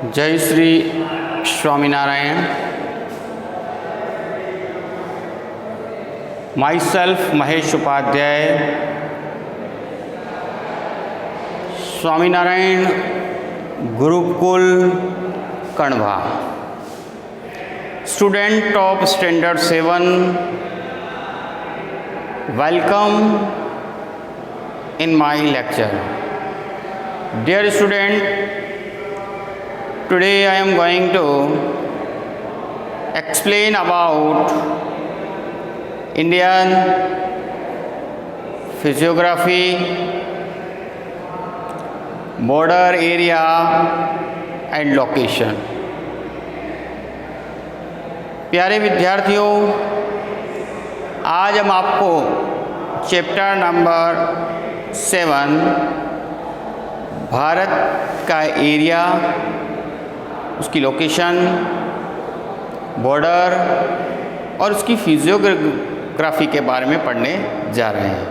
जय Shri Swaminarayan. Myself Mahesh Upadhyay, Swaminarayan Gurukul Kanva, student of standard 7, welcome in my lecture. Dear student, today I am going to explain about Indian physiography, border area and location. प्यारे विद्यार्थियों, आज हम आपको chapter number 7 Bharat का area, उसकी location, border और उसकी फिजियोग्राफी के बारे में पढ़ने जा रहे हैं।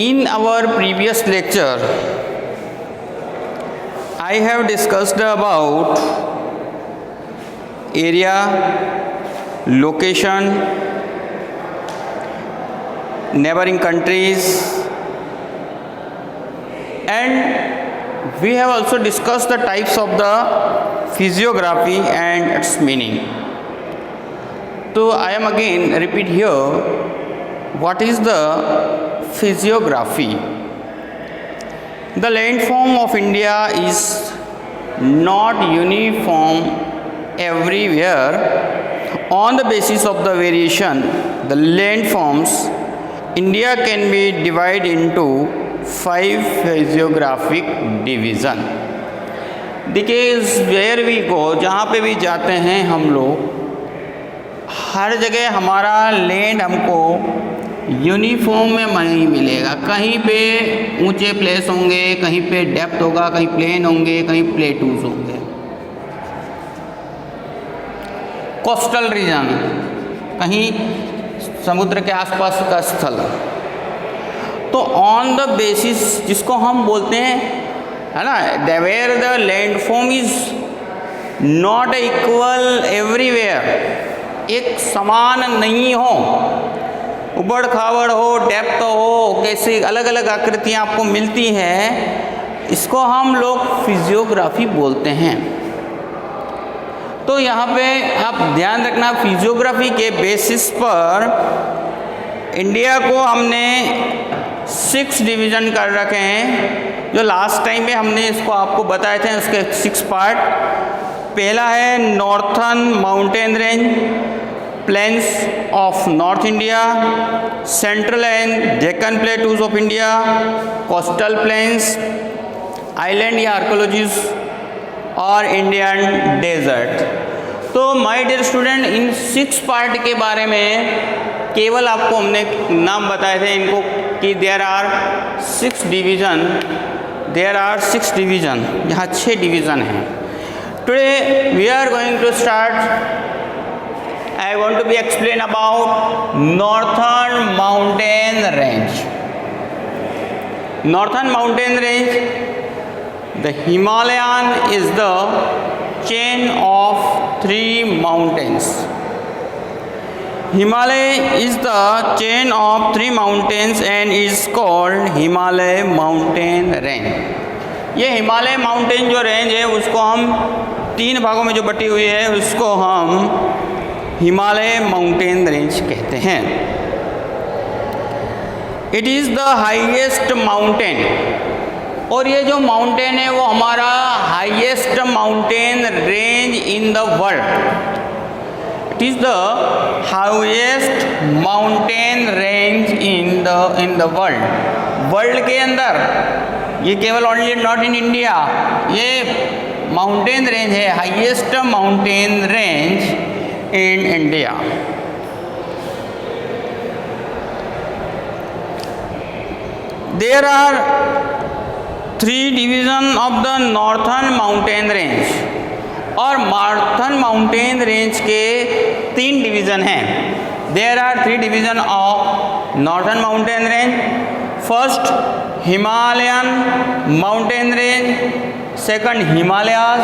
In our previous lecture I have discussed about area, location, neighboring countries, and we have also discussed the types of the physiography and its meaning. So I am again repeat here, what is the physiography? The landform of India is not uniform everywhere. On the basis of the variation, the landforms India can be divided into 5 physiographic division. देखिए, where we go, जहाँ पे भी जाते हैं हम लोग, हर जगह हमारा लैंड हमको यूनिफॉर्म में नहीं मिलेगा। कहीं पे ऊंचे प्लेस होंगे, कहीं पे डेप्थ होगा, कहीं प्लेन होंगे, कहीं प्लेटूज होंगे। कोस्टल रीजन, कहीं समुद्र के आसपास का स्थल। तो ऑन द बेसिस, जिसको हम बोलते हैं, है ना, where the landform is not equal everywhere, एक समान नहीं हो, उबड़ खाबड़ हो, डेप्थ हो, कैसे अलग अलग आकृतियाँ आपको मिलती हैं, इसको हम लोग फिजियोग्राफी बोलते हैं। तो यहाँ पे आप ध्यान रखना, फिजियोग्राफी के बेसिस पर इंडिया को हमने 6 डिवीज़न कर रखे हैं। जो लास्ट टाइम में हमने इसको आपको बताए थे, उसके 6 पार्ट। पहला है northern mountain range, plains of north India, central and Deccan plateaus of India, coastal plains, island या आर्कोलॉजीज और इंडियन डेजर्ट। तो my dear student, in 6 part के बारे में केवल आपको हमने नाम बताए थे इनको, कि देयर आर 6 डिवीज़न, यहाँ 6 डिवीज़न हैं। Today we are going to start, I want to be explain about northern mountain range. Northern mountain range, the Himalayan is the chain of 3 mountains. Himalaya is the chain of 3 mountains and is called Himalaya mountain range. ये Himalaya mountain जो range है, उसको हम 3 भागों में जो बटी हुई है, उसको हम हिमालय माउंटेन रेंज कहते हैं। It is the highest mountain, और ये जो माउंटेन है वो हमारा highest mountain range in the world. It is the highest mountain range in the world के अंदर। ये केवल ओनली नॉट इन इंडिया, ये माउंटेन रेंज है, highest mountain range in India. There are 3 division of the northern mountain range, और northern mountain range के 3 division हैं। There are 3 division of northern mountain range. First, Himalayan mountain range, second Himalayas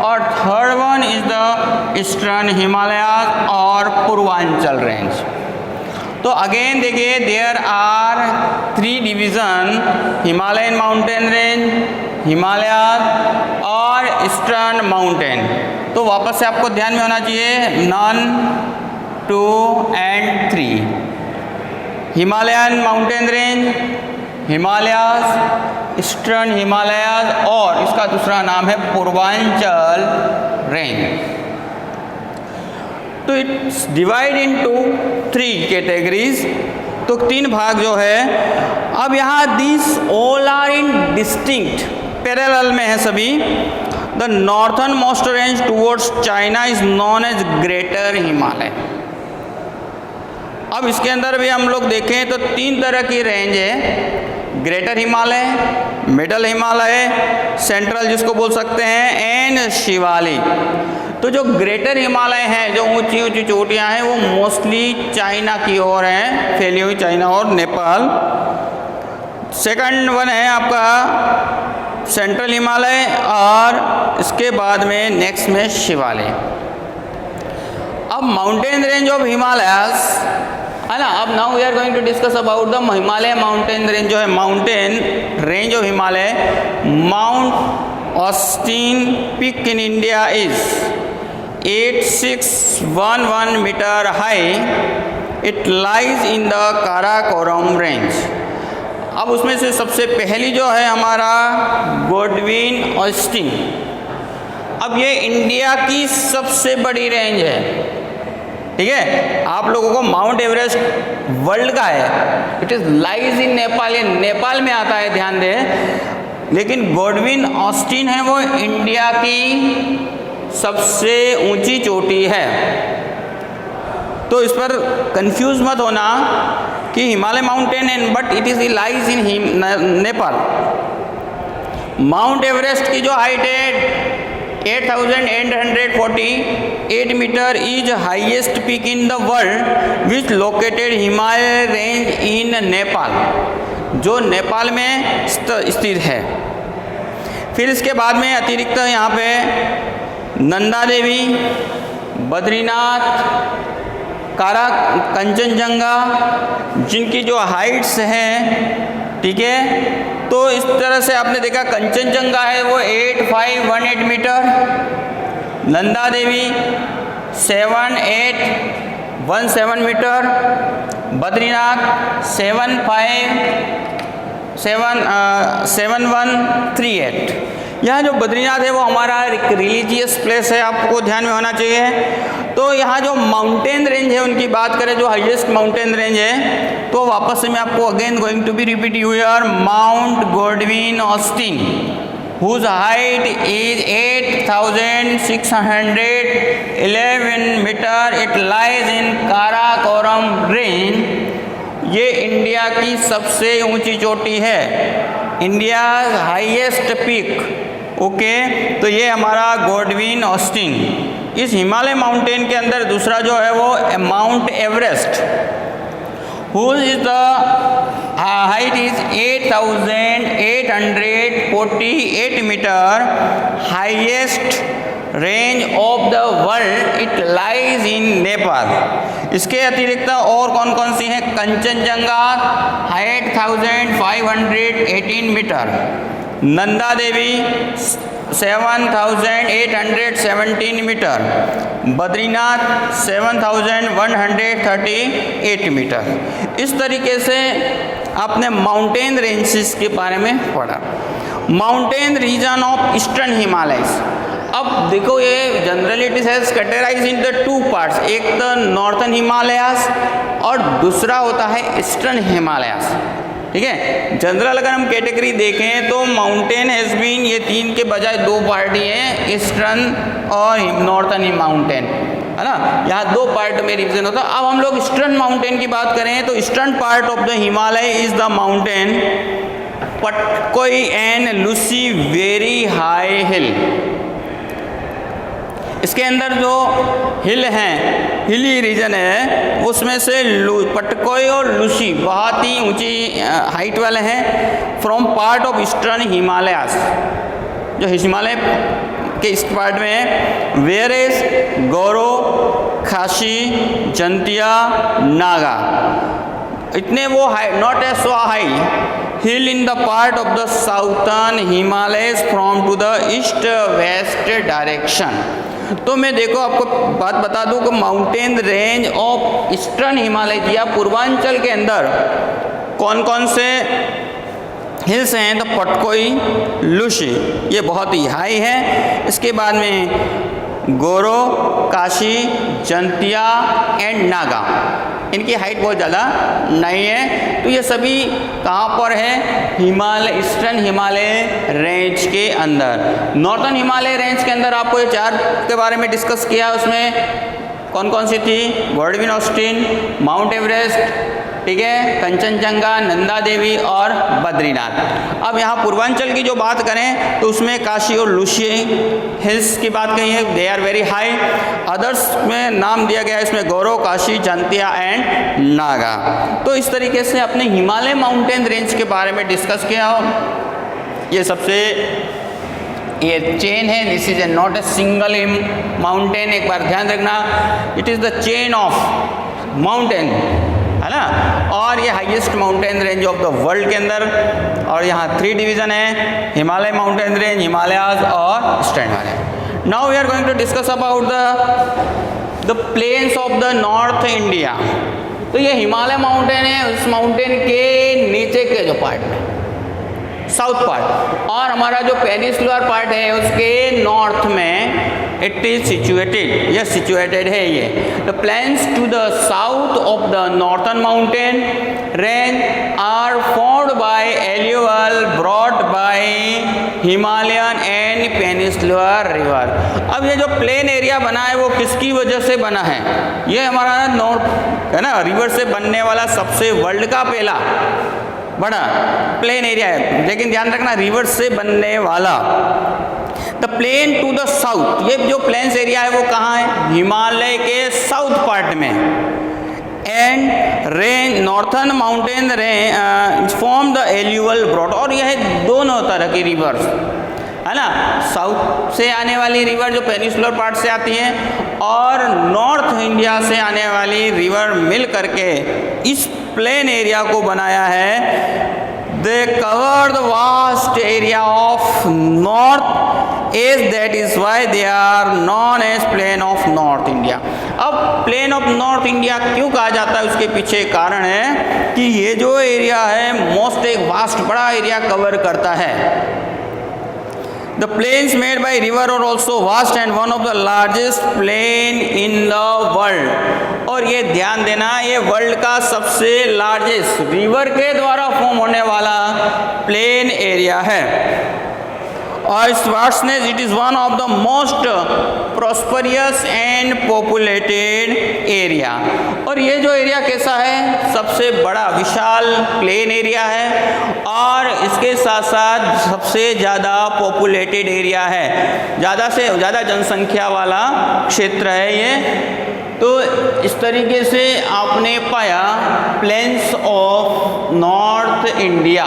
और third one is the eastern Himalayas और Purvanchal range. तो again देखिए there are 3 division, Himalayan mountain range, Himalayas और eastern mountain. तो वापस से आपको ध्यान में होना चाहिए 1, 2 and 3। Himalayan mountain range, Himalayas, eastern Himalayas और इसका दूसरा नाम है पूर्वांचल रेंज। तो इट्स डिवाइड इनटू 3 कैटेगरीज। तो 3 भाग जो है। अब यहाँ this all are in distinct parallel में है सभी। The northern most range towards China is known as greater Himalaya. अब इसके अंदर भी हम लोग देखें तो 3 तरह की रेंज है, greater Himalaya, middle Himalaya, central जिसको बोल सकते हैं, एंड शिवालिक। तो जो ग्रेटर हिमालय हैं, जो ऊंची ऊंची चोटियां हैं, वो मोस्टली चाइना की ओर हैं, फैली हुई चाइना और नेपाल। सेकंड वन है आपका सेंट्रल हिमालय और इसके बाद में नेक्स्ट में शिवालय। अब माउंटेन रेंज ऑफ हिमालयास है ना। अब now we are going to discuss about the Himalaya mountain range जो है, mountain range of Himalaya. Mount Austin peak in India is 8611 metre high. It lies in the Karakoram range. अब उसमें से सबसे पहली जो है हमारा गोडविन ऑस्टिन। अब ये इंडिया की सबसे बड़ी रेंज है, ठीक है। आप लोगों को माउंट एवरेस्ट वर्ल्ड का है, it is lies in Nepal, ये नेपाल में आता है, ध्यान दें। लेकिन गोडविन ऑस्टिन है वो इंडिया की सबसे ऊंची चोटी है। तो इस पर कंफ्यूज मत होना कि Himalaya mountain and but it is lies in Nepal. Mount Everest की जो हाइट है 8848 metre is highest peak in the world which located Himalaya range in Nepal, जो नेपाल में स्थित है। फिर इसके बाद में अतिरिक्त यहाँ पे नंदा देवी, बद्रीनाथ, कंचनजंगा, जिनकी जो हाइट्स हैं, ठीक है। तो इस तरह से आपने देखा कंचनजंगा है वो 8518 मीटर, नंदा देवी 7817 मीटर, बद्रीनाथ 7138। यहाँ जो बद्रीनाथ है वो हमारा रिलीजियस प्लेस है, आपको ध्यान में होना चाहिए। तो यहाँ जो माउंटेन रेंज है उनकी बात करें, जो हाईएस्ट माउंटेन रेंज है, तो वापस से मैं आपको again going to be repeat your mount Godwin Austin whose height is 8611 metre. It lies in Karakoram range. ये इंडिया की सबसे ऊंची चोटी है, इंडिया हाईएस्ट पीक। ओके, तो ये हमारा गोडविन ऑस्टिन। इस हिमालय माउंटेन के अंदर दूसरा जो है वो mount Everest, whose is the height is 8848 metre, highest range of the world, it lies in Nepal. इसके अतिरिक्त और कौन कौन सी हैं? Kanchenjunga 8518 metre, Nanda Devi 7817 metre, Badrinath 7138 metre. इस तरीके से आपने माउंटेन रेंजेस के बारे में पढ़ा। Mountain region of eastern Himalayas. अब देखो ये generally it is categorised in the 2 parts, एक तो नॉर्थन हिमालयास और दूसरा होता है ईस्टर्न हिमालयास, ठीक है। जनरल अगर हम कैटेगरी देखें तो माउंटेन हैज़ बीन, ये 3 के बजाय 2 पार्ट ही हैं, ईस्टर्न और नॉर्थन माउंटेन, है ना। यहाँ 2 पार्ट में रिविजन होता है। अब हम लोग ईस्टर्न माउंटेन की बात करें तो eastern part of the Himalaya is the mountain Patkai and Lucy very high heel. इसके अंदर जो हिल हैं, हिली रीजन है, उसमें से पटकोई और लूसी बहुत ही ऊंची हाइट वाले हैं, from part of eastern Himalayas. जो हिमालय के इस पार्ट में है, वेयर इज गौरो, खासी, जंतिया, नागा, इतने वो high, not as so high hill in the part of the southern Himalayas from to the east west direction. तो मैं देखो आपको बात बता दूं कि mountain range of eastern Himalaya या पूर्वांचल के अंदर कौन कौन से हिल्स हैं, तो पटकोई, लुशी ये बहुत ही हाई है। इसके बाद में गोरो, काशी, जंतिया एंड नागा, इनकी हाइट बहुत ज़्यादा नहीं है। तो ये सभी कहाँ पर है, हिमालय, ईस्टर्न हिमालय रेंज के अंदर। नॉर्थन हिमालय रेंज के अंदर आपको ये 4 के बारे में डिस्कस किया, उसमें कौन कौन सी थी, गॉडविन ऑस्टिन, माउंट एवरेस्ट, ठीक है, कंचनजंगा, नंदा देवी और बद्रीनाथ। अब यहाँ पूर्वांचल की जो बात करें तो उसमें काशी और लुशी हिल्स की बात कही है, they are very high. Others में नाम दिया गया है इसमें गौरव, काशी, जंतिया एंड नागा। तो इस तरीके से अपने हिमालय माउंटेन रेंज के बारे में डिस्कस किया हो। ये सबसे ये चेन है, this is a not a single mountain, एक बार ध्यान रखना, it is the chain of mountain, है ना, और ये highest mountain range of the world के अंदर। और यहाँ 3 डिवीज़न है, हिमालय माउंटेन रेंज, हिमालयाज और eastern Himalaya. Now we are going to discuss about the plains of the north India. तो ये हिमालय माउंटेन है, उस माउंटेन के नीचे के जो पार्ट में साउथ पार्ट, और हमारा जो पेनिनसुलर पार्ट है उसके नॉर्थ में इट इज सिचुएटेड, ये सिचुएटेड है। ये the plains to the south of the northern mountain range are formed by alluvial brought by Himalayan and peninsular river. अब ये जो प्लेन एरिया बना है वो किसकी वजह से बना है, ये हमारा नॉर्थ है ना, रिवर से बनने वाला सबसे वर्ल्ड का पहला बड़ा प्लेन एरिया है, लेकिन ध्यान रखना रिवर से बनने वाला। The plain to the south, ये जो प्लेन्स एरिया है वो कहाँ है, हिमालय के साउथ पार्ट में। And range northern mountain range form the alluvial broad, और यह दोनों तरह की रिवर्स है ना, साउथ से आने वाली रिवर जो पेनिनसुलर पार्ट से आती है और नॉर्थ इंडिया से आने वाली रिवर मिल करके इस प्लेन एरिया को बनाया है। They cover the vast area of north edge, that is why they are known as plain of north India. अब प्लेन ऑफ नॉर्थ इंडिया क्यों कहा जाता है, उसके पीछे कारण है कि ये जो एरिया है मोस्ट एक वास्ट बड़ा एरिया कवर करता है। The plains made by river are also vast and one of the largest plain in the world। और ये ध्यान देना, ये वर्ल्ड का सबसे लार्जेस्ट रिवर के द्वारा फॉर्म होने वाला प्लेन एरिया है। और इस vastness it is one of the most prosperous and populated area. और ये जो एरिया कैसा है, सबसे बड़ा विशाल प्लेन एरिया है और इसके साथ साथ सबसे ज़्यादा पॉपुलेटेड एरिया है, ज़्यादा से ज़्यादा जनसंख्या वाला क्षेत्र है ये। तो इस तरीके से आपने पाया plains of north India.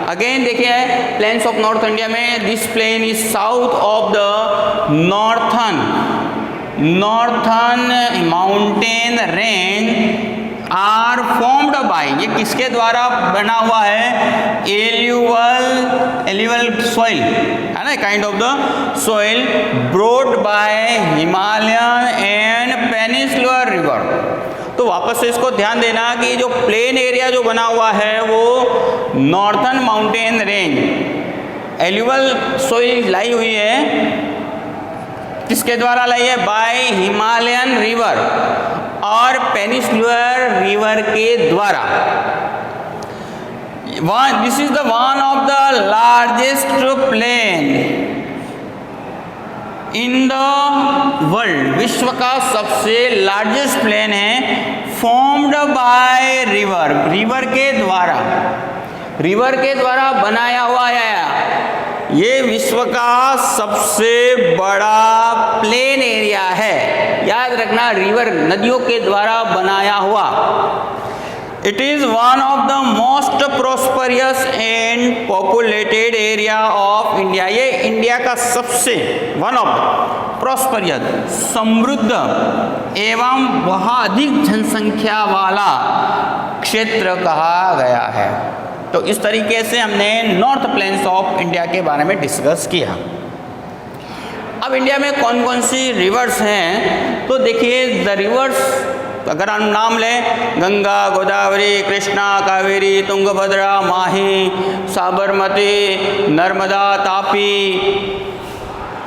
Again देखिए प्लेन्स ऑफ नॉर्थ इंडिया में this plain is south of the northern mountain range are formed by, ये किसके द्वारा बना हुआ है, एल्यूवल सॉइल है ना, kind of the soil brought by Himalayan and peninsular river. तो वापस से इसको ध्यान देना कि जो प्लेन एरिया जो बना हुआ है वो northern mountain range alluvial soil लाई हुई है, किसके द्वारा लाई है, बाय हिमालयन रिवर और पेनिनसुलर रिवर के द्वारा। This is the one of the largest plain in the world, विश्व का सबसे लार्जेस्ट प्लेन है, फॉर्म्ड बाय रिवर, रिवर के द्वारा बनाया हुआ है। ये विश्व का सबसे बड़ा प्लेन एरिया है, याद रखना, रिवर नदियों के द्वारा बनाया हुआ। It is one of the most prosperous and populated area of India. ये इंडिया का सबसे वन ऑफ प्रोस्परियस समृद्ध एवं बहुत अधिक जनसंख्या वाला क्षेत्र कहा गया है। तो इस तरीके से हमने नॉर्थ प्लेन्स ऑफ इंडिया के बारे में डिस्कस किया। अब इंडिया में कौन कौन सी रिवर्स हैं, तो देखिए द रिवर्स अगर हम नाम लें, गंगा, गोदावरी, कृष्णा, कावेरी, तुंगभद्रा, माही, साबरमती, नर्मदा, तापी,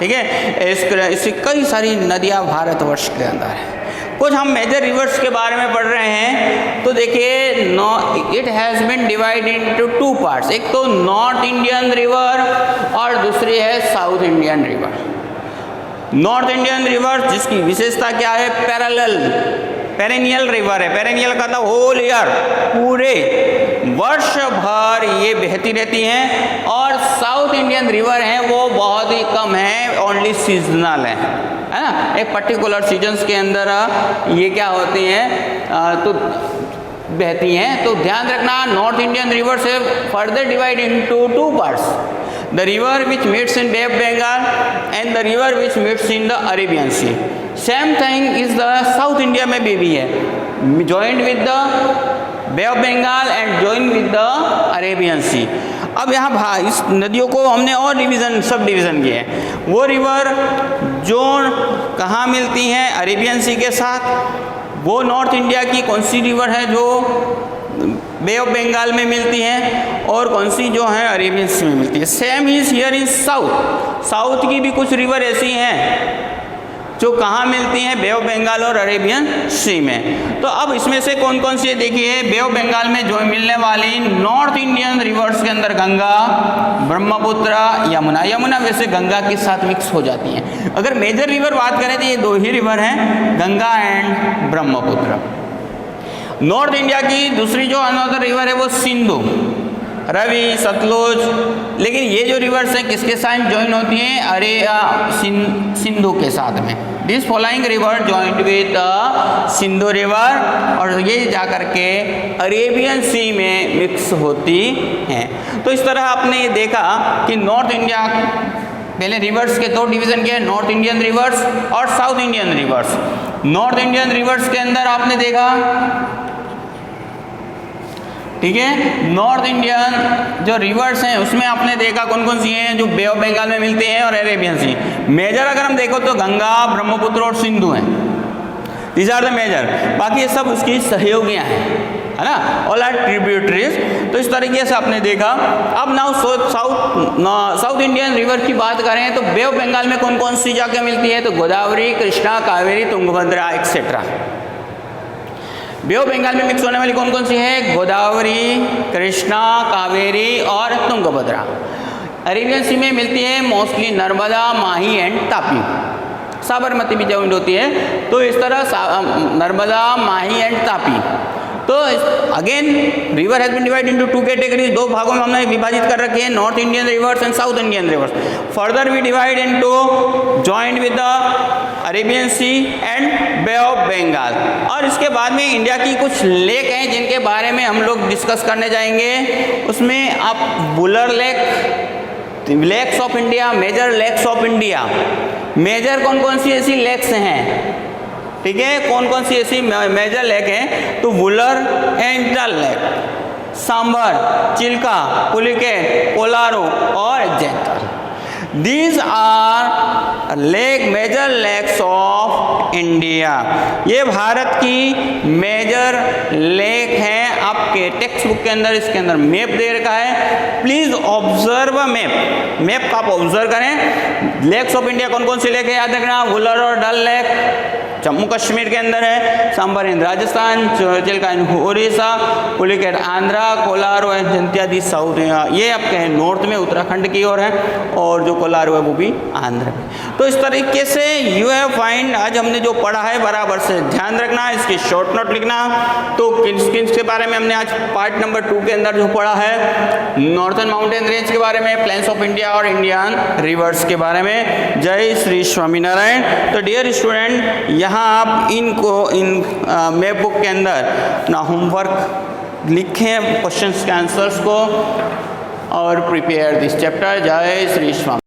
ठीक है। इससे कई सारी नदियाँ भारतवर्ष के अंदर हैं। कुछ हम मेजर रिवर्स के बारे में पढ़ रहे हैं, तो देखिए it has been divided into two parts. एक तो नॉर्थ इंडियन रिवर और दूसरी है south Indian river. North Indian river जिसकी विशेषता क्या है, पेरेनियल रिवर है। पेरेनियल का मतलब होल ईयर, पूरे वर्ष भर ये बहती रहती हैं। और साउथ इंडियन रिवर हैं वो बहुत ही कम है, ओनली सीजनल है ना, एक पर्टिकुलर सीजन्स के अंदर ये क्या होती हैं तो बहती हैं। तो ध्यान रखना, नॉर्थ इंडियन रिवर से further divide into two parts, the river which meets in bay of Bengal and the river which meets in the Arabian sea. Same thing is the south India में भी है, joint with the bay of Bengal and joint with the Arabian sea. अब यहाँ इस नदियों को हमने और सब डिवीज़न किए हैं। वो रिवर जो कहाँ मिलती हैं, अरेबियन सी के साथ। वो नॉर्थ इंडिया की कौन सी रिवर है जो बे ऑफ बंगाल में मिलती हैं, और कौन सी जो है अरेबियन सी में मिलती है। Same is here in south. South की भी कुछ रिवर ऐसी हैं जो कहाँ मिलती हैं, बे ऑफ बंगाल और अरेबियन सी में। तो अब इसमें से कौन कौन सी देखिए, बे ऑफ बंगाल में जो मिलने वाली नॉर्थ इंडियन रिवर्स के अंदर गंगा, ब्रह्मपुत्र, यमुना। यमुना वैसे गंगा के साथ मिक्स हो जाती हैं। अगर मेजर रिवर बात करें तो ये दो ही रिवर हैं, Ganga and Brahmaputra. North India की दूसरी जो अनदर रिवर है वो सिंधु, रवि, सतलुज। लेकिन ये जो रिवर्स हैं किसके साथ ज्वाइन होती हैं, सिंधु के साथ में। This following river joint with Sindhu river, और ये जाकर के अरेबियन सी में मिक्स होती हैं। तो इस तरह आपने ये देखा कि नॉर्थ इंडिया पहले रिवर्स के दो डिवीज़न के, नॉर्थ इंडियन रिवर्स और south Indian reverse. North Indian reverse के अंदर आपने देखा, ठीक है, नॉर्थ इंडियन जो रिवर्स हैं उसमें आपने देखा कौन कौन सी हैं, जो बे ऑफ बंगाल में मिलते हैं और अरेबियन सी। मेजर अगर हम देखो तो गंगा, ब्रह्मपुत्र और सिंधु हैं, दीज आर द मेजर। बाकी ये सब उसकी सहयोगियाँ हैं, है ना, ऑल आर ट्रिब्यूटरीज। तो इस तरीके से आपने देखा। अब नाउ साउथ इंडियन रिवर की बात करें तो बे ऑफ बंगाल में कौन कौन सी जाके मिलती है, तो Godavari, Krishna, Kaveri, Tungabhadra etcetera. Bay of Bengal में मिक्स होने वाली कौन कौन सी है, गोदावरी, कृष्णा, कावेरी और तुंगभद्रा। अरेबियन सी में मिलती है mostly Narmada, Mahi and Tapi. Sabarmati भी जॉइंट होती है। तो इस तरह नर्मदा, माही एंड तापी। तो again river has been divide into two categories, दो भागों में हमने विभाजित कर रखे हैं, north Indian rivers and south Indian rivers. Further we divide into joint with the Arabian sea and bay of Bengal. और इसके बाद में इंडिया की कुछ लेक हैं जिनके बारे में हम लोग डिस्कस करने जाएंगे। उसमें आप Wular lake, lakes of India, major lakes of India. Major कौन कौन सी ऐसी लेक्स हैं, ठीक है, कौन कौन सी ऐसी मेजर लेक हैं, तो वुलर एंड डल लेक, सांबर, चिल्का, पुलिकेट, कोलारो और जैंतल। These are major lakes of India. ये भारत की मेजर लेक हैं। आपके टेक्स्ट बुक के अंदर इसके अंदर मैप दे रखा है, प्लीज ऑब्जर्व मैप। मैप का आप ऑब्जर्व करें। लेक्स ऑफ इंडिया कौन कौन सी लेक है याद रखना, वुलर और डल लेक जम्मू कश्मीर के अंदर है, सांबर इन राजस्थान, चिल्का इन उड़ीसा, पुलिकेट आंध्रा, कोलारो इत्यादि साउथ, ये आपके हैं नॉर्थ में उत्तराखंड की ओर है, और जो कोलारो है वो भी आंध्र में। तो इस तरीके से यू हैव फाइंड, आज हमने जो पढ़ा है बराबर से ध्यान रखना, इसकी शॉर्ट नोट लिखना। तो किन के बारे में हमने आज पार्ट नंबर 2 के अंदर जो पढ़ा है, नॉर्थन माउंटेन रेंज के बारे में, प्लेन्स ऑफ इंडिया और इंडियन रिवर्स के बारे में। जय श्री स्वामीनारायण। तो डियर स्टूडेंट, यहाँ आप इन मैप बुक के अंदर ना होमवर्क लिखें क्वेश्चंस के आंसर्स को और प्रिपेयर दिस चैप्टर। जय श्री स्वामी।